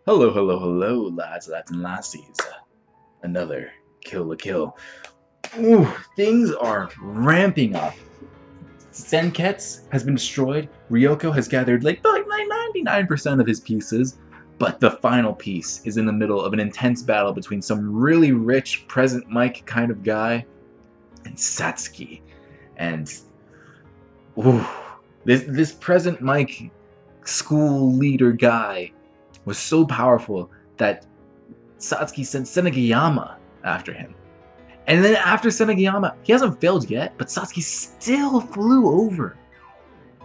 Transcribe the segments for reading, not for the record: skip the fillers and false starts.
Hello, hello, hello, lads, and lassies. Another kill to kill. Ooh, things are ramping up. Senketsu has been destroyed. Ryuko has gathered like 99% of his pieces, but the final piece is in the middle of an intense battle between some really rich present Mike kind of guy and Satsuki. And ooh, this present Mike school leader guy was so powerful that Satsuki sent Senagayama after him. And then after Senagayama, he hasn't failed yet, but Satsuki still flew over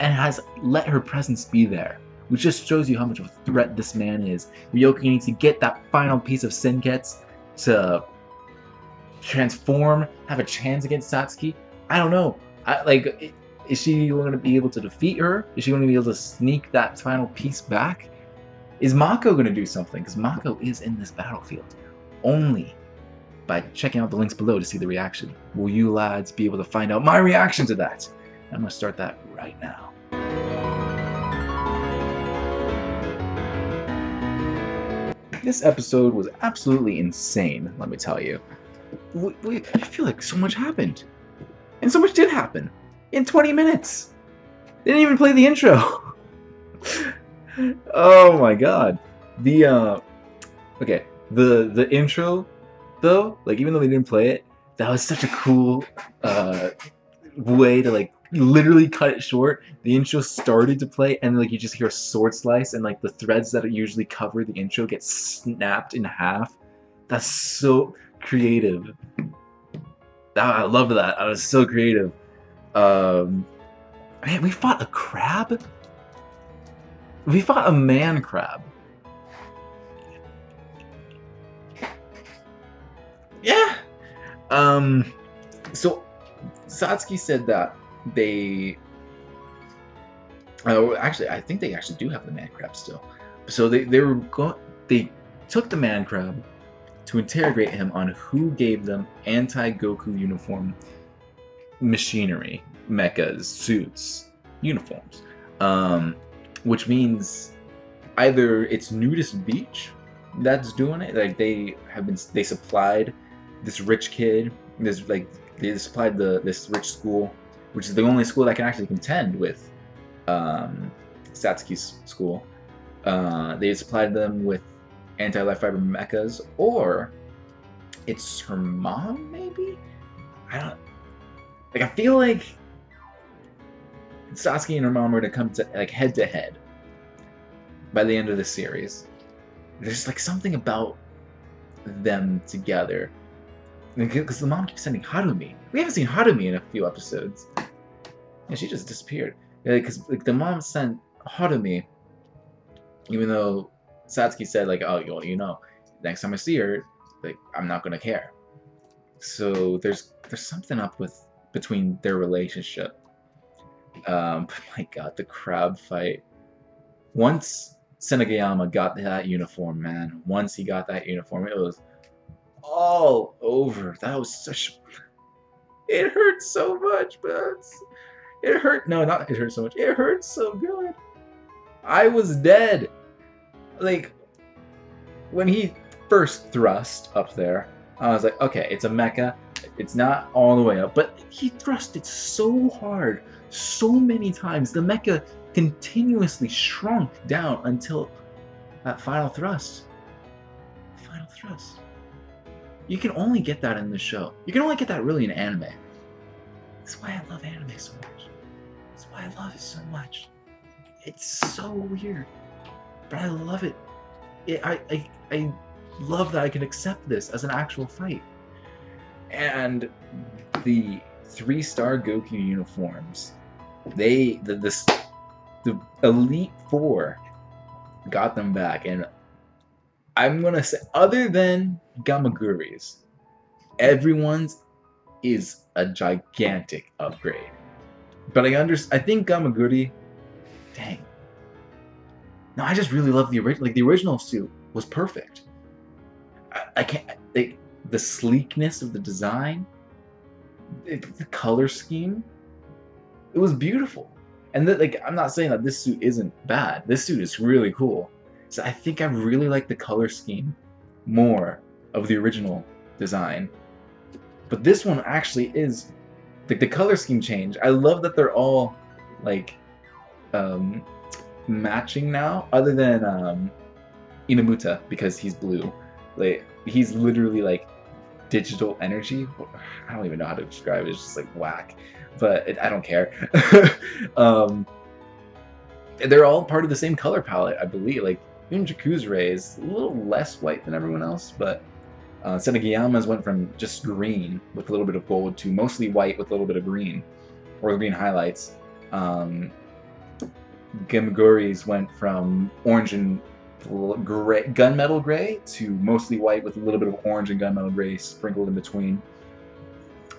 and has let her presence be there, which just shows you how much of a threat this man is. Ryuko needs to get that final piece of Senketsu to transform, have a chance against Satsuki. I don't know. Is she going to be able to defeat her? Is she going to be able to sneak that final piece back? Is Mako going to do something? Because Mako is in this battlefield. Only by checking out the links below to see the reaction will you lads be able to find out my reaction to that. I'm going to start that right now. This episode was absolutely insane, let me tell you. I feel like so much happened. And so much did happen. In 20 minutes. They didn't even play the intro. Oh my god. The intro though, like even though they didn't play it, that was such a cool way to like literally cut it short. The intro started to play and like you just hear a sword slice and like the threads that usually cover the intro get snapped in half. That's so creative. I loved that. I was so creative. Man, we fought a crab? We fought a man crab. Yeah. So Satsuki said that they actually I think they actually do have the man crab still. So they took the man crab to interrogate him on who gave them anti-Goku uniform machinery, mechas, suits, uniforms. Which means either it's Nudist Beach that's doing it, like they supplied this rich kid, they supplied this rich school, which is the only school that can actually contend with Satsuki's school. They supplied them with anti-life fiber mechas, or it's her mom, maybe? I feel like Satsuki and her mom are gonna come to like head to head by the end of the series. There's like something about them together, because the mom keeps sending Harumi. We haven't seen Harumi in a few episodes, and she just disappeared. Because like the mom sent Harumi, even though Satsuki said like, oh, you know, next time I see her, like I'm not gonna care. So there's something up between their relationship. But my god, the crab fight. Once Senagayama got that uniform, man. Once he got that uniform, it was all over. That was such... It hurt so much, but... It hurt... No, not it hurt so much. It hurt so good. I was dead. Like, when he first thrust up there, I was like, okay, it's a mecha. It's not all the way up, but he thrusted so hard, so many times. The mecha continuously shrunk down until that final thrust. Final thrust. You can only get that in the show. You can only get that really in anime. That's why I love anime so much. That's why I love it so much. It's so weird, but I love it. I love that I can accept this as an actual fight. And the 3-star Goku uniforms, the Elite Four got them back, and I'm gonna say, other than Gamaguri's, everyone's is a gigantic upgrade. But I think Gamaguri, dang. No, I just really love the original. Like the original suit was perfect. I can't. The sleekness of the design, the color scheme, it was beautiful. And I'm not saying that this suit isn't bad. This suit is really cool. So I think I really like the color scheme more of the original design. But this one actually is the color scheme change. I love that they're all like matching now, other than Inamuta, because he's blue. Like he's literally like digital energy. I don't even know how to describe it. It's just like whack, but I don't care. They're all part of the same color palette, I believe. Like even Jakuzure is a little less white than everyone else, but Senagayama's went from just green with a little bit of gold to mostly white with a little bit of green, or green highlights. Gamaguri's went from orange and gray, gunmetal gray, to mostly white with a little bit of orange and gunmetal gray sprinkled in between.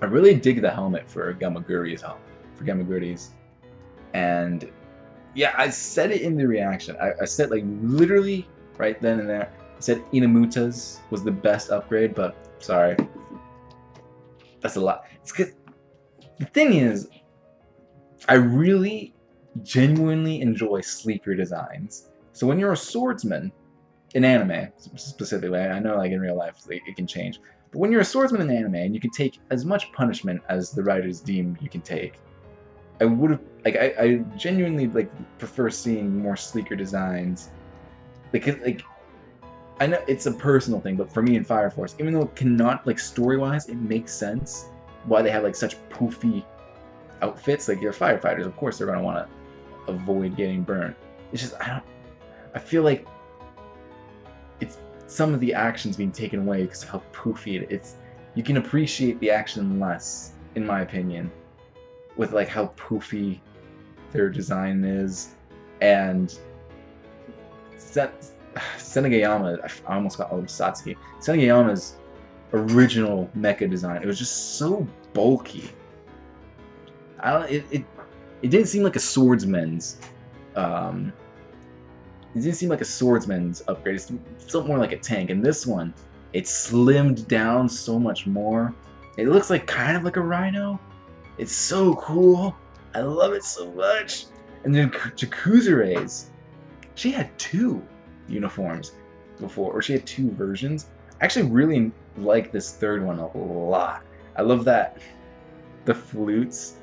I really dig the helmet for Gamaguri's and yeah, I said it in the reaction. I said like literally right then and there. I said Inamuta's was the best upgrade, but sorry, that's a lot. It's because the thing is, I really genuinely enjoy sleeker designs. So when you're a swordsman in anime, specifically, I know like in real life it can change, but when you're a swordsman in anime and you can take as much punishment as the writers deem you can take, I would have I genuinely like prefer seeing more sleeker designs. Like I know it's a personal thing, but for me in Fire Force, even though it cannot like story-wise, it makes sense why they have like such poofy outfits. Like you're firefighters, of course they're gonna want to avoid getting burned. It's just I feel like it's some of the actions being taken away because of how poofy it is. You can appreciate the action less, in my opinion, with like how poofy their design is. And Senagayama, I almost got Satsuki. Senagayama's original mecha design, it was just so bulky. It didn't seem like a swordsman's it didn't seem like a swordsman's upgrade. It felt more like a tank. And this one, it slimmed down so much more. It looks like kind of like a rhino. It's so cool. I love it so much. And then Jakuzure's, she had 2 uniforms before, or she had 2 versions. I actually really like this third one a lot. I love that the flutes,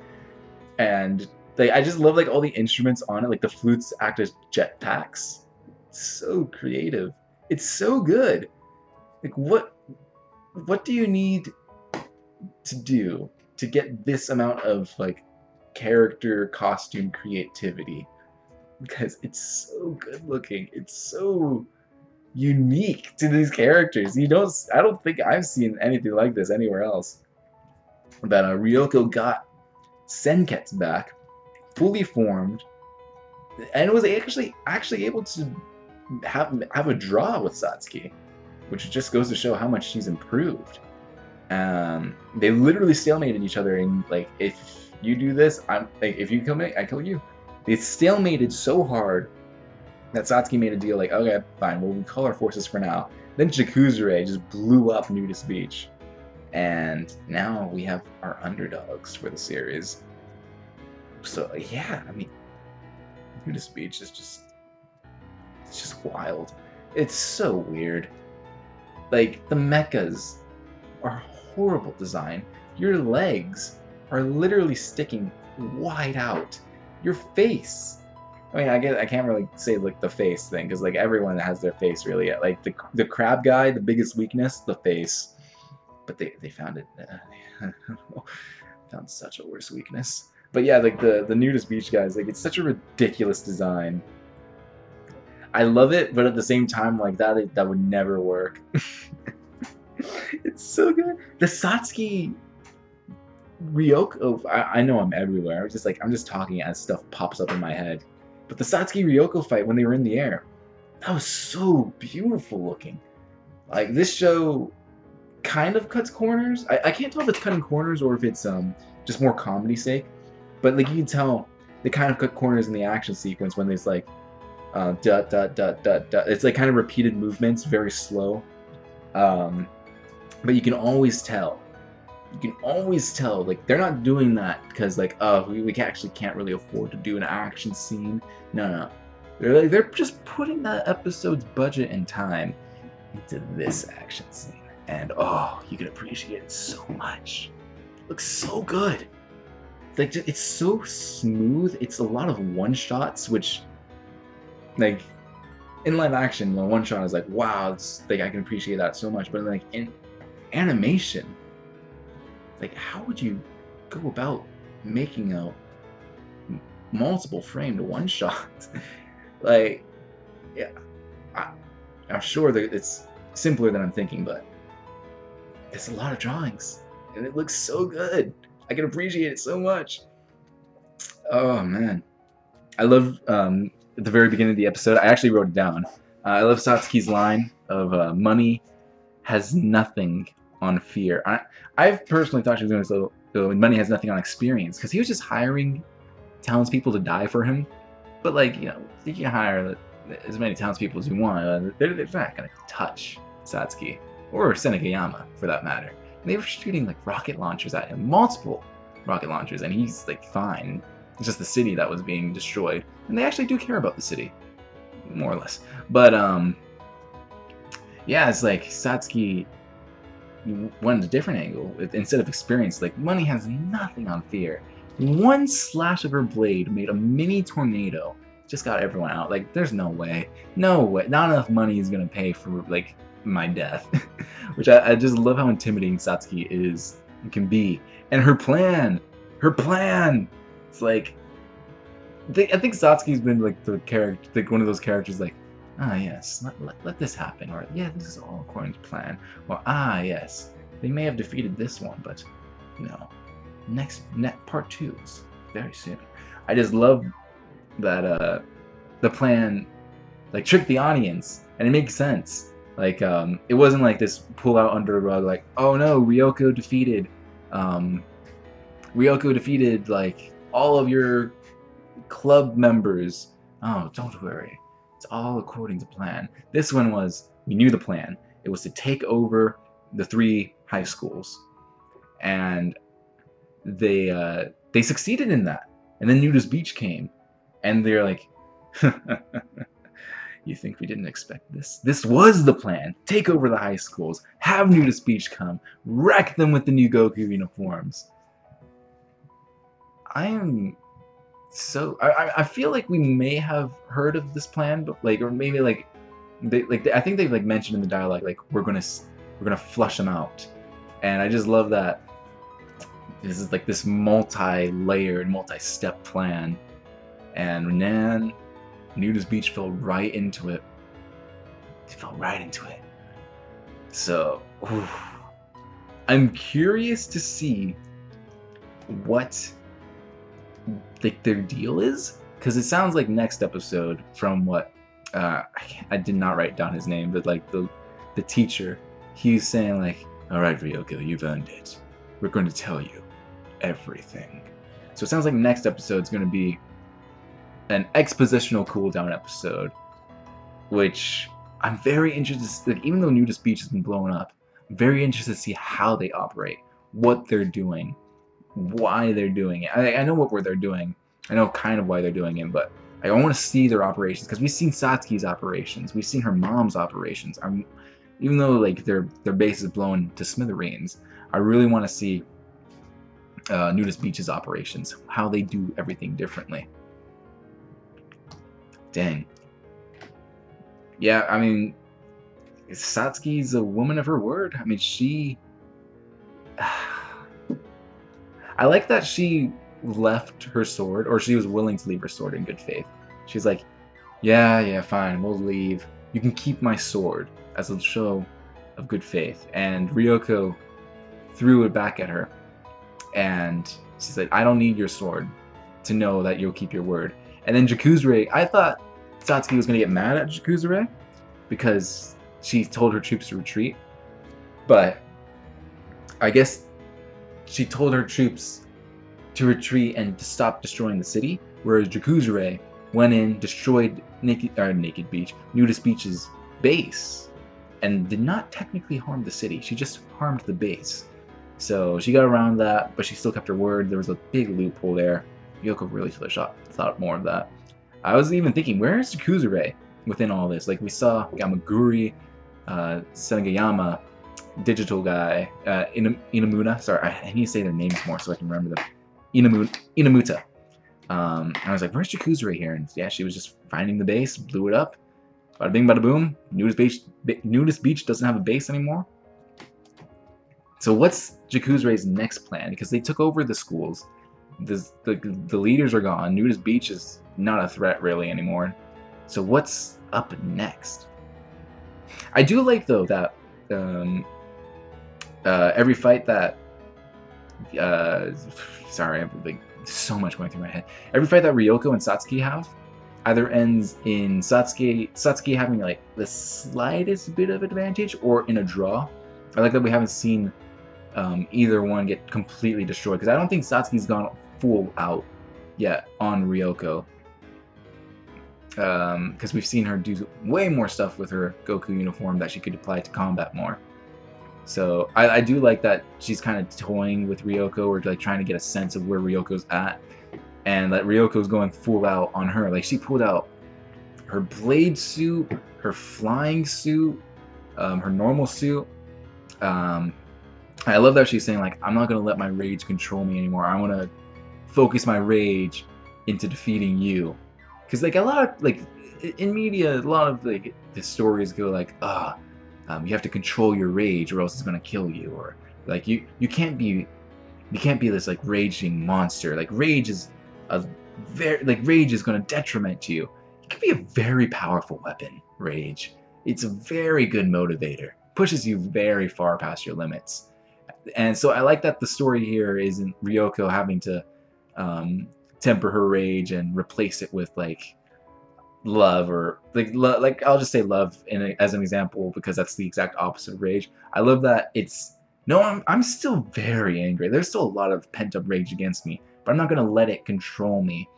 and like I just love like all the instruments on it. Like the flutes act as jetpacks. It's so creative. It's so good. Like what do you need to do to get this amount of like character costume creativity? Because it's so good looking. It's so unique to these characters. I don't think I've seen anything like this anywhere else. But Ryuko got Senketsu back, fully formed, and was actually able to have a draw with Satsuki, which just goes to show how much she's improved. They literally stalemated each other, and like, if you do this, if you kill me, I kill you. They stalemated so hard that Satsuki made a deal like, okay, fine, we'll call our forces for now. Then Jakuzure just blew up Nudist Beach, and now we have our underdogs for the series. So yeah, I mean, Nudist Beach is it's just wild. It's so weird. Like, the mechas are horrible design. Your legs are literally sticking wide out. Your face. I mean, I can't really say like the face thing, because like everyone has their face really. Like the crab guy, the biggest weakness, the face. But they found it. Found such a worse weakness. But yeah, like the Nudist Beach guys, like it's such a ridiculous design. I love it, but at the same time, like that would never work. It's so good. The Satsuki Ryuko, I know I'm everywhere. I'm just talking as stuff pops up in my head. But the Satsuki Ryuko fight when they were in the air, that was so beautiful looking. Like this show kind of cuts corners. I can't tell if it's cutting corners or if it's just more comedy sake. But like you can tell they kind of cut corners in the action sequence when there's like dot dot dot dot dot. It's like kind of repeated movements, very slow. But you can always tell. You can always tell, like, they're not doing that because, like, oh, we can't really afford to do an action scene. No. They're just putting that episode's budget and time into this action scene, and oh, you can appreciate it so much. It looks so good. Like, it's so smooth. It's a lot of one shots, which, like, in live action, the one shot is like, wow, it's like I can appreciate that so much. But like in animation, like, how would you go about making a multiple framed one shot? Like, yeah, I'm sure that it's simpler than I'm thinking, but it's a lot of drawings, and it looks so good. I can appreciate it so much. Oh man, I love at the very beginning of the episode. I actually wrote it down. I love Satsuki's line of money has nothing on fear. I've personally thought she was going to say money has nothing on experience, because he was just hiring townspeople to die for him. But like, you know, you can hire as many townspeople as you want. They're not going to touch Satsuki or Senegayama for that matter. And they were shooting like rocket launchers at him, multiple rocket launchers, and he's like fine. It's just the city that was being destroyed, and they actually do care about the city, more or less. But yeah, it's like Satsuki went a different angle. Instead of experience, like, money has nothing on fear. One slash of her blade made a mini tornado, just got everyone out. Like, there's no way, not enough money is gonna pay for like my death. Which I just love how intimidating Satsuki can be, and her plan. It's like, I think Satsuki's been like the character, like one of those characters, like, ah yes, let this happen, or yeah, this is all according to plan, or ah yes, they may have defeated this one, but you know, next part 2 is very soon. I just love that the plan like tricked the audience, and it makes sense. Like, it wasn't like this pull out under the rug, like, oh no, Ryuko defeated like all of your club members. Oh, don't worry. It's all according to plan. This one was, we knew the plan. It was to take over the 3 high schools. And they succeeded in that. And then Nudist Beach came. And they're like, you think we didn't expect this? This was the plan. Take over the high schools. Have Nudist Beach come. Wreck them with the new Goku uniforms. I feel like we may have heard of this plan, but like, or maybe like, I think they like mentioned in the dialogue, like, we're gonna flush them out, and I just love that this is like this multi-layered, multi-step plan, and Nan, Nudist Beach fell right into it. It fell right into it. So, I'm curious to see what like their deal is, because it sounds like next episode, from what I did not write down his name, but like the teacher, he's saying like, all right, Ryuko, you've earned it. We're going to tell you everything. So it sounds like next episode is going to be an expositional cooldown episode, which I'm very interested. Like, even though Nudist Beach has been blown up, I'm very interested to see how they operate, what they're doing, why they're doing it. I know what they're doing. I know kind of why they're doing it, but I want to see their operations, because we've seen Satsuki's operations, we've seen her mom's operations. Even though like their base is blown to smithereens, I really want to see Nudist Beach's operations, how they do everything differently. Dang. Yeah, I mean, Satsuki's a woman of her word. I mean, she... I like that she left her sword, or she was willing to leave her sword in good faith. She's like, yeah, fine, we'll leave. You can keep my sword, as a show of good faith. And Ryuko threw it back at her, and she said, I don't need your sword to know that you'll keep your word. And then Jakuzure, I thought Satsuki was going to get mad at Jakuzure because she told her troops to retreat, but I guess she told her troops to retreat and to stop destroying the city, whereas Jakuzure went in, destroyed Nudist Beach's base, and did not technically harm the city. She just harmed the base. So she got around that, but she still kept her word. There was a big loophole there. Ryuko really should have thought more of that. I was even thinking, where is Jakuzure within all this? Like, we saw Gamaguri, Senagayama, Digital Guy, Inamuna. Sorry, I need to say their names more so I can remember them. Inamuta. I was like, where's Jakuzure here? And yeah, she was just finding the base, blew it up. Bada bing, bada boom. Nudist Beach doesn't have a base anymore. So what's Jakuzure's next plan? Because they took over the schools. The leaders are gone. Nudist Beach is not a threat really anymore. So what's up next? I do like though that every fight that sorry, I'm like so much going through my head. Every fight that Ryuko and Satsuki have either ends in Satsuki having like the slightest bit of advantage or in a draw. I like that we haven't seen either one get completely destroyed, because I don't think Satsuki's gone full out yet on Ryuko. Because we've seen her do way more stuff with her Goku uniform that she could apply to combat more. So I do like that she's kind of toying with Ryuko, or like trying to get a sense of where Ryoko's at, and that Ryoko's going full out on her. Like, she pulled out her blade suit, her flying suit, her normal suit. I love that she's saying, like, I'm not going to let my rage control me anymore. I want to focus my rage into defeating you. Because, like, a lot of, like, in media, a lot of, like, the stories go, like, you have to control your rage or else it's going to kill you. Or, like, you can't be this, like, raging monster. Like, rage is rage is going to detriment to you. It can be a very powerful weapon, rage. It's a very good motivator. Pushes you very far past your limits. And so I like that the story here isn't Ryuko having to temper her rage and replace it with like love, or like I'll just say love as an example, because that's the exact opposite of rage. I love that it's no, I'm still very angry. There's still a lot of pent up rage against me, but I'm not gonna let it control me.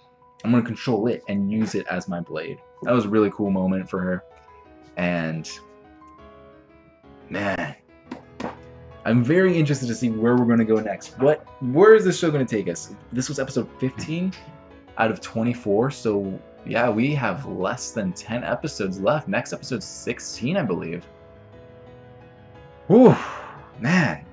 I'm gonna control it and use it as my blade. That was a really cool moment for her, and man, I'm very interested to see where we're going to go next. Where is this show going to take us? This was episode 15 out of 24, so yeah, we have less than 10 episodes left. Next episode's 16, I believe. Whew, man.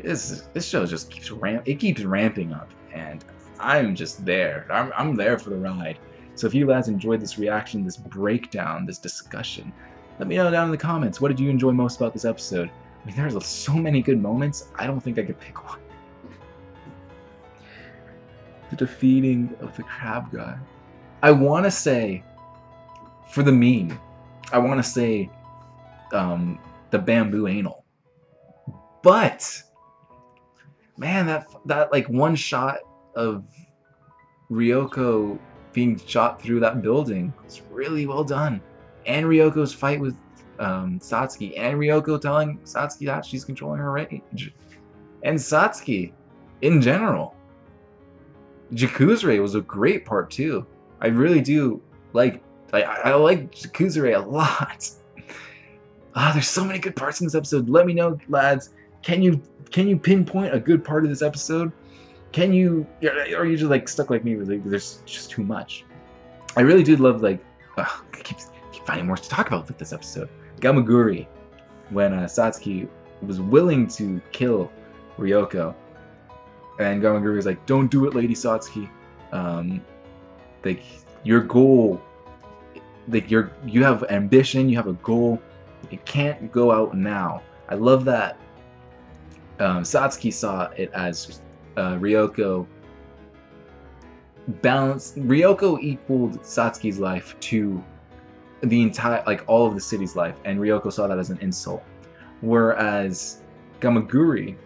This show just keeps ramping up, and I'm just there. I'm there for the ride. So if you guys enjoyed this reaction, this breakdown, this discussion, let me know down in the comments. What did you enjoy most about this episode? I mean, there's so many good moments, I don't think I could pick one. The defeating of the crab guy. I want to say, for the meme, I want to say the bamboo anal. But, man, that like one shot of Ryuko being shot through that building was really well done. And Ryoko's fight with Satsuki, and Ryuko telling Satsuki that she's controlling her rage, and Satsuki in general. Jakuzure was a great part too. I really do like I like Jakuzure a lot. There's so many good parts in this episode. Let me know, lads. Can you pinpoint a good part of this episode? Can you, or are you just like stuck like me where like, there's just too much? I really do love like I keep finding more to talk about with this episode. Gamaguri, when Satsuki was willing to kill Ryuko, and Gamaguri was like, "Don't do it, Lady Satsuki. Like your goal, like you have ambition, you have a goal. It can't go out now." I love that Satsuki saw it as Ryuko balanced. Ryuko equaled Satsuki's life to the entire, like all of the city's life, and Ryuko saw that as an insult, whereas Gamaguri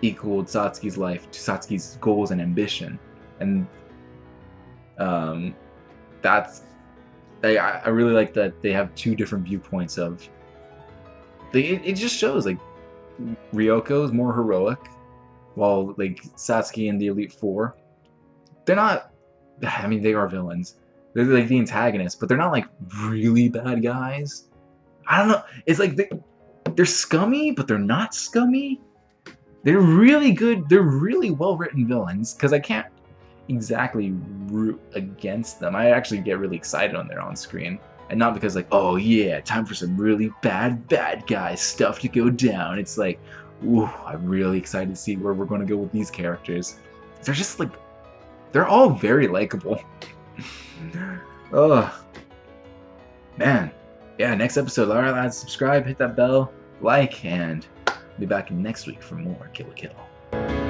equaled Satsuki's life to Satsuki's goals and ambition, and that's I really like that they have two different viewpoints of. It just shows like Ryuko is more heroic, while like Satsuki and the Elite Four, they're not. I mean, they are villains. They're like the antagonists, but they're not like really bad guys. I don't know. It's like they're scummy, but they're not scummy. They're really good. They're really well written villains. Because I can't, exactly root against them. I actually get really excited when they're on screen. And not because like, oh yeah, time for some really bad guy stuff to go down. It's like, ooh, I'm really excited to see where we're going to go with these characters. They're just like, they're all very likable. Oh, man. Yeah, next episode. Alright, lads, subscribe, hit that bell, like, and I'll be back next week for more Kill la Kill.